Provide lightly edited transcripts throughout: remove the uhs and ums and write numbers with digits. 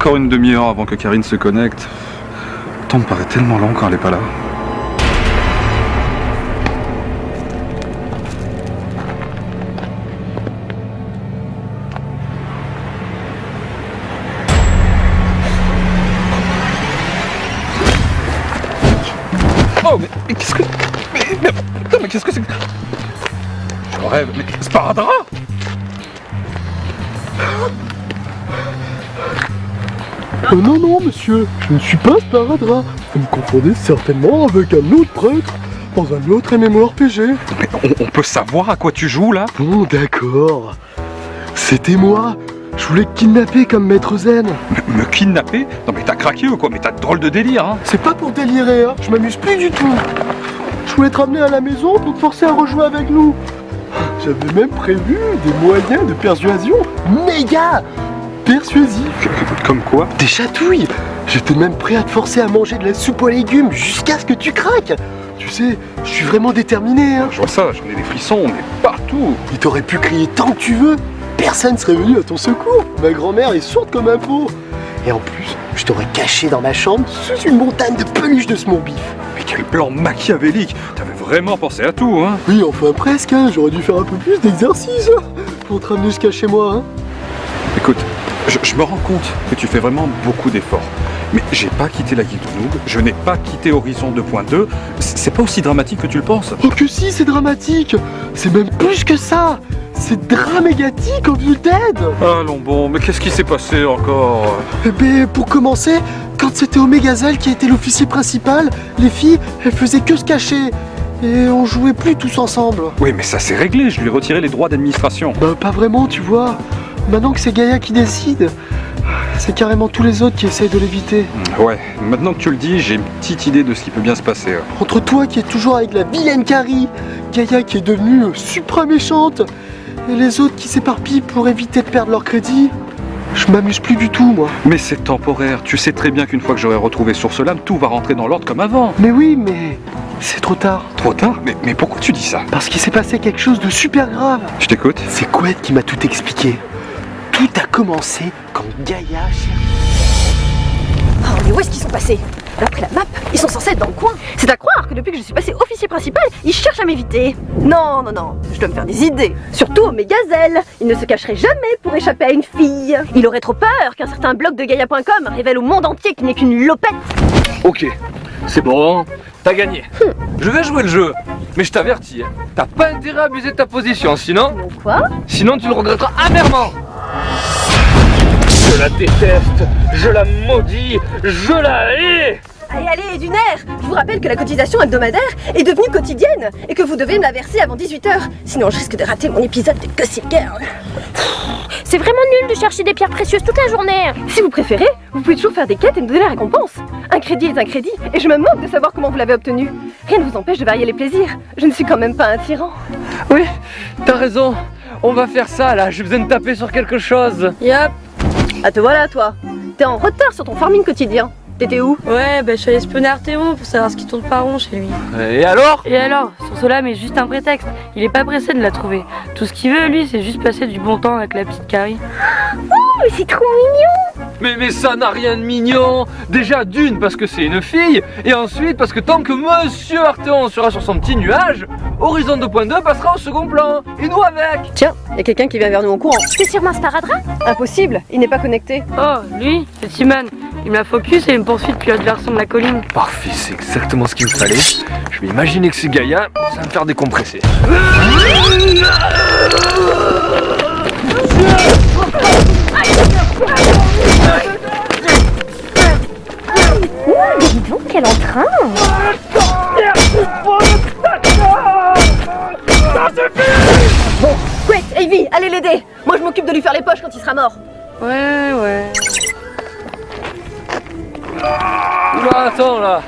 encore une demi-heure avant que Karine se connecte. Le temps me paraît tellement long quand elle est pas là. Oh, mais qu'est-ce que... mais qu'est-ce que c'est que... Je rêve, mais c'est pas un drap. Non, non, monsieur, je ne suis pas sparadrap. Vous me confondez certainement avec un autre prêtre dans un autre MMORPG. Mais on peut savoir à quoi tu joues là? Bon, d'accord. C'était moi. Je voulais te kidnapper comme maître zen. Me kidnapper? Non mais t'as craqué ou quoi? Mais t'as de drôle de délire, hein. C'est pas pour délirer, hein. Je m'amuse plus du tout. Je voulais te ramener à la maison pour te forcer à rejouer avec nous. J'avais même prévu des moyens de persuasion méga persuasifs. Comme quoi? Des chatouilles. J'étais même prêt à te forcer à manger de la soupe aux légumes jusqu'à ce que tu craques. Tu sais, je suis vraiment déterminé, hein. Je vois ça, j'en ai des frissons, mais partout. Il t'aurait pu crier tant que tu veux. Personne serait venu à ton secours. Ma grand-mère est sourde comme un pot. Et en plus, je t'aurais caché dans ma chambre sous une montagne de peluche de small beef. Mais quel plan machiavélique! T'avais vraiment pensé à tout, hein. Oui, enfin presque, hein. J'aurais dû faire un peu plus d'exercice pour te ramener jusqu'à chez moi, hein. Écoute, je me rends compte que tu fais vraiment beaucoup d'efforts. Mais j'ai pas quitté la Guilde Noob, je n'ai pas quitté Horizon 2.2. C'est pas aussi dramatique que tu le penses. Oh que si, c'est dramatique. C'est même plus que ça. C'est dramégatique au Evil Dead. Allons bon, mais qu'est-ce qui s'est passé encore? Eh ben, pour commencer, quand c'était Omegazel qui était l'officier principal, les filles, elles faisaient que se cacher. Et on jouait plus tous ensemble. Oui, mais ça s'est réglé, je lui ai retiré les droits d'administration. Bah pas vraiment, tu vois. Maintenant que c'est Gaïa qui décide, c'est carrément tous les autres qui essayent de l'éviter. Ouais, maintenant que tu le dis, j'ai une petite idée de ce qui peut bien se passer. Entre toi qui est toujours avec la vilaine Carrie, Gaïa qui est devenue supra méchante, et les autres qui s'éparpillent pour éviter de perdre leur crédit, je m'amuse plus du tout, moi. Mais c'est temporaire, tu sais très bien qu'une fois que j'aurai retrouvé Source Lame, tout va rentrer dans l'ordre comme avant. Mais oui, mais c'est trop tard. Trop tard? Mais pourquoi tu dis ça? Parce qu'il s'est passé quelque chose de super grave. Je t'écoute. C'est Couette qui m'a tout expliqué. Tout a commencé quand Gaïa... Oh, mais où est-ce qu'ils sont passés? D'après la map, ils sont censés être dans le coin. C'est à croire que depuis que je suis passé officier principal, ils cherchent à m'éviter. Non, non, non, je dois me faire des idées. Surtout Omegazel. Il ne se cacherait jamais pour échapper à une fille. Il aurait trop peur qu'un certain blog de Gaia.com révèle au monde entier qu'il n'est qu'une lopette. Ok, c'est bon, t'as gagné. Je vais jouer le jeu, mais je t'avertis, hein, t'as pas intérêt à abuser de ta position, sinon Quoi? tu le regretteras amèrement. Je la déteste, je la maudis, je la hais. Allez, allez, du nerf. Je vous rappelle que la cotisation hebdomadaire est devenue quotidienne et que vous devez me la verser avant 18h. Sinon, je risque de rater mon épisode de Gossip Girl. C'est vraiment nul de chercher des pierres précieuses toute la journée. Si vous préférez, vous pouvez toujours faire des quêtes et me donner la récompense. Un crédit est un crédit et je me moque de savoir comment vous l'avez obtenu. Rien ne vous empêche de varier les plaisirs. Je ne suis quand même pas un tyran. Oui, t'as raison, on va faire ça là, j'ai besoin de taper sur quelque chose. Yep. Ah te voilà toi. T'es en retard sur ton farming quotidien. T'étais où? Ouais, bah je suis allé espionner Arthéon pour savoir ce qui tourne pas rond chez lui. Et alors? Et alors, sur cela, mais juste un prétexte. Il est pas pressé de la trouver. Tout ce qu'il veut, lui, c'est juste passer du bon temps avec la petite Carrie. Oh, mais c'est trop mignon. Mais ça n'a rien de mignon. Déjà d'une parce que c'est une fille, et ensuite parce que tant que Monsieur Arthéon sera sur son petit nuage, Horizon 2.2 passera au second plan, et nous avec. Tiens, y a quelqu'un qui vient vers nous en courant. C'est sûrement un sparadrap. Impossible, il n'est pas connecté. Oh, lui, c'est Simon. Il me la focus et il me poursuit depuis l'autre versant de la colline. Parfait, c'est exactement ce qu'il me fallait. Je vais imaginer que c'est Gaïa, ça va me faire décompresser. Dis donc, quel entrain. Bon, Quet, Ivy, allez l'aider. Moi je m'occupe de lui faire les poches quand il sera mort. Ouais. Oula, attends là.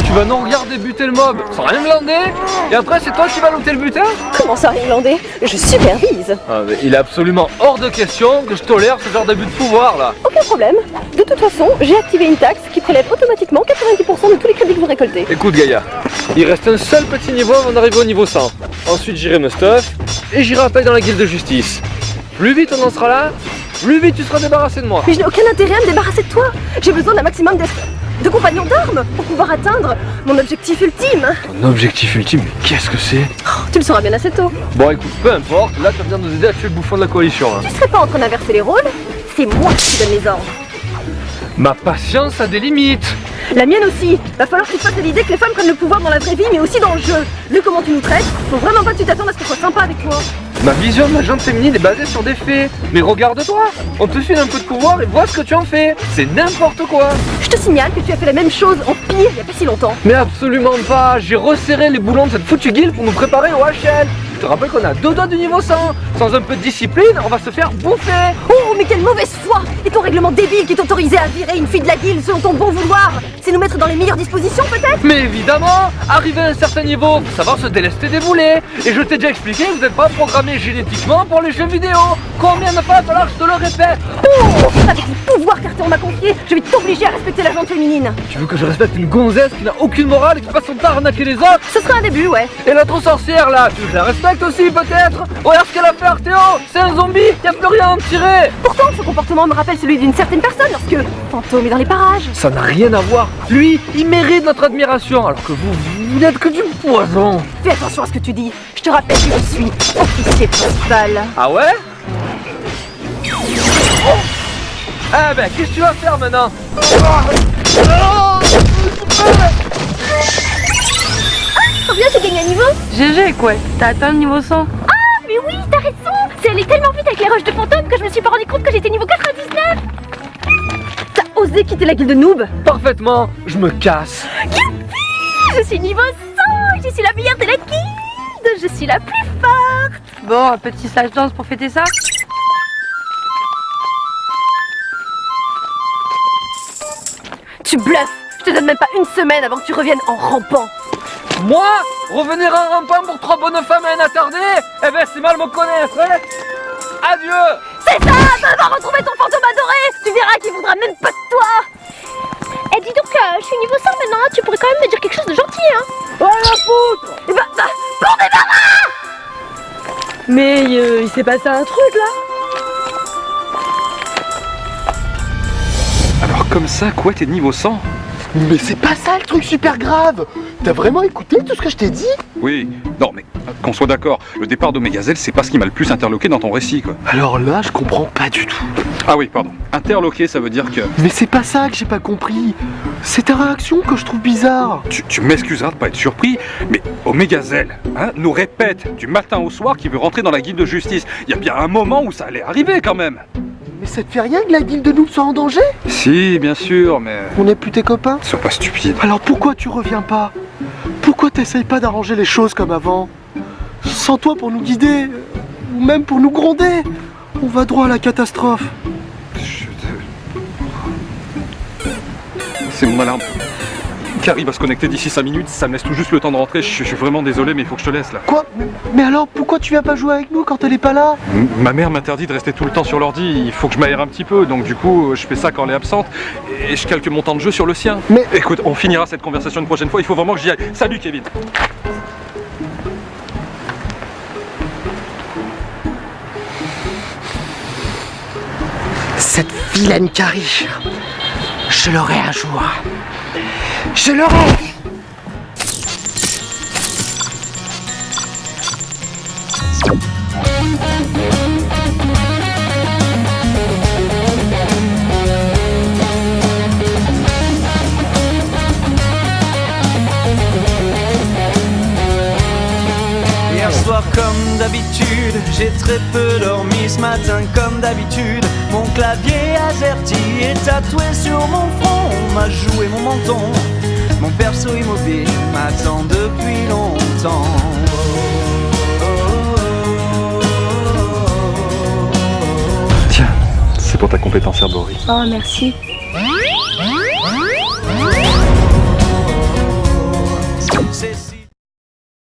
Tu vas nous regarder buter le mob sans rien glander, et après c'est toi qui vas looter le butin? Comment ça, irlandais? Je supervise. Ah, mais il est absolument hors de question que je tolère ce genre d'abus de pouvoir là. Aucun problème. De toute façon, j'ai activé une taxe qui prélève automatiquement 90% de tous les crédits que vous récoltez. Écoute Gaïa, il reste un seul petit niveau avant d'arriver au niveau 100. Ensuite j'irai me stuff et j'irai à paix dans la guilde de justice. Plus vite on en sera là, Lui vite, tu seras débarrassé de moi. Mais je n'ai aucun intérêt à me débarrasser de toi. J'ai besoin d'un maximum de compagnons d'armes pour pouvoir atteindre mon objectif ultime. Ton objectif ultime, mais qu'est-ce que c'est? Tu le sauras bien assez tôt. Bon écoute, peu importe, là tu vas venir nous aider à tuer le bouffon de la coalition. Hein. Tu serais pas en train d'inverser les rôles? C'est moi qui donne les ordres. Ma patience a des limites. La mienne aussi. Va falloir que tu te fasses à l'idée que les femmes prennent le pouvoir dans la vraie vie, mais aussi dans le jeu. Vu comment tu nous traites, faut vraiment pas que tu t'attendes à ce qu'on soit sympa avec toi. Ma vision de la gente féminine est basée sur des faits. Mais regarde-toi, on te file un peu de pouvoir et vois ce que tu en fais. C'est n'importe quoi. Je te signale que tu as fait la même chose en pire il y a pas si longtemps. Mais absolument pas. J'ai resserré les boulons de cette foutue guilde pour nous préparer au HL. Je te rappelle qu'on a 2 doigts du niveau 100. Sans un peu de discipline, on va se faire bouffer. Oh, mais quelle mauvaise foi! Et ton règlement débile qui t'autorisait à virer une fille de la guilde selon ton bon vouloir, c'est nous mettre dans les meilleures dispositions peut-être? Mais évidemment, arrivé à un certain niveau, faut savoir se délester des boulets. Et je t'ai déjà expliqué que vous n'êtes pas programmé génétiquement pour les jeux vidéo. Combien de fois il va falloir que je te le répète? Oh, avec les pouvoirs qu'Arthur m'a confiés, je vais t'obliger à respecter la gente féminine. Tu veux que je respecte une gonzesse qui n'a aucune morale et qui passe son temps à arnaquer les autres? Ce sera un début, ouais. Et l'autre sorcière là, tu veux que je la respecte aussi peut-être? Regarde ce qu'elle a fait Arthéo. C'est un zombie, y a plus rien à en tirer. Pourtant, ce comportement me rappelle celui d'une certaine personne lorsque Fantôme est dans les parages. Ça n'a rien à voir. Lui, il mérite notre admiration, alors que vous n'êtes que du poison. Fais attention à ce que tu dis. Je te rappelle que je suis officier principal. Ah ouais? Oh. Ah ben, qu'est-ce que tu vas faire maintenant? Trop bien, j'ai gagné un niveau. GG quoi, t'as atteint le niveau 100. Ah, mais oui, t'as raison. C'est allé tellement vite avec les roches de fantôme que je me suis pas rendu compte que j'étais niveau 99. T'as osé quitter la guilde de noob? Parfaitement, je me casse. Youpi, je suis niveau 100. Je suis la meilleure de la guilde. Je suis la plus forte. Bon, un petit stage danse pour fêter ça. Tu bluffes. Je te donne même pas une semaine avant que tu reviennes en rampant. Moi? Revenir en rampant pour 3 bonnes femmes et un attardé? Eh ben, c'est mal me connaître, hein? Adieu! C'est ça! Va retrouver ton fantôme adoré! Tu verras qu'il voudra même pas de toi! Eh, dis donc, je suis niveau 100 maintenant. Tu pourrais quand même me dire quelque chose de gentil, hein. Oh la foutre! Et bah, bon débarras! Mais il s'est passé un truc là. Alors comme ça, quoi, t'es de niveau 100? Mais c'est pas ça le truc super grave. T'as vraiment écouté tout ce que je t'ai dit? Oui, non mais qu'on soit d'accord, le départ d'Omegazelle, c'est pas ce qui m'a le plus interloqué dans ton récit, quoi. Alors là, je comprends pas du tout. Ah oui, pardon. Interloqué, ça veut dire que... Mais c'est pas ça que j'ai pas compris. C'est ta réaction que je trouve bizarre. Tu m'excuseras de pas être surpris, mais Omegazelle, hein, nous répète du matin au soir qu'il veut rentrer dans la guilde de justice. Il y a bien un moment où ça allait arriver quand même. Mais ça te fait rien que la guilde de noob soit en danger? Si, bien sûr, mais... On n'est plus tes copains? Sois pas stupide. Alors pourquoi tu reviens pas? Pourquoi t'essayes pas d'arranger les choses comme avant? Sans toi pour nous guider, ou même pour nous gronder, on va droit à la catastrophe. C'est mon alarme. Carrie va se connecter d'ici 5 minutes, ça me laisse tout juste le temps de rentrer. Je suis vraiment désolé, mais il faut que je te laisse là. Quoi? Mais alors pourquoi tu viens pas jouer avec nous quand elle est pas là? Ma mère m'interdit de rester tout le temps sur l'ordi, il faut que je m'aère un petit peu, donc du coup je fais ça quand elle est absente et je calque mon temps de jeu sur le sien. Mais écoute, on finira cette conversation une prochaine fois, il faut vraiment que j'y aille. Salut Kevin. cette vilaine Carrie, je l'aurai un jour. Je l'aurai! Hier soir comme d'habitude, j'ai très peu dormi ce matin comme d'habitude. Mon clavier AZERTY est tatoué sur mon front, on m'a joué mon menton. Mon perso immobile m'attend depuis longtemps. Tiens, c'est pour ta compétence herborie. Oh, merci.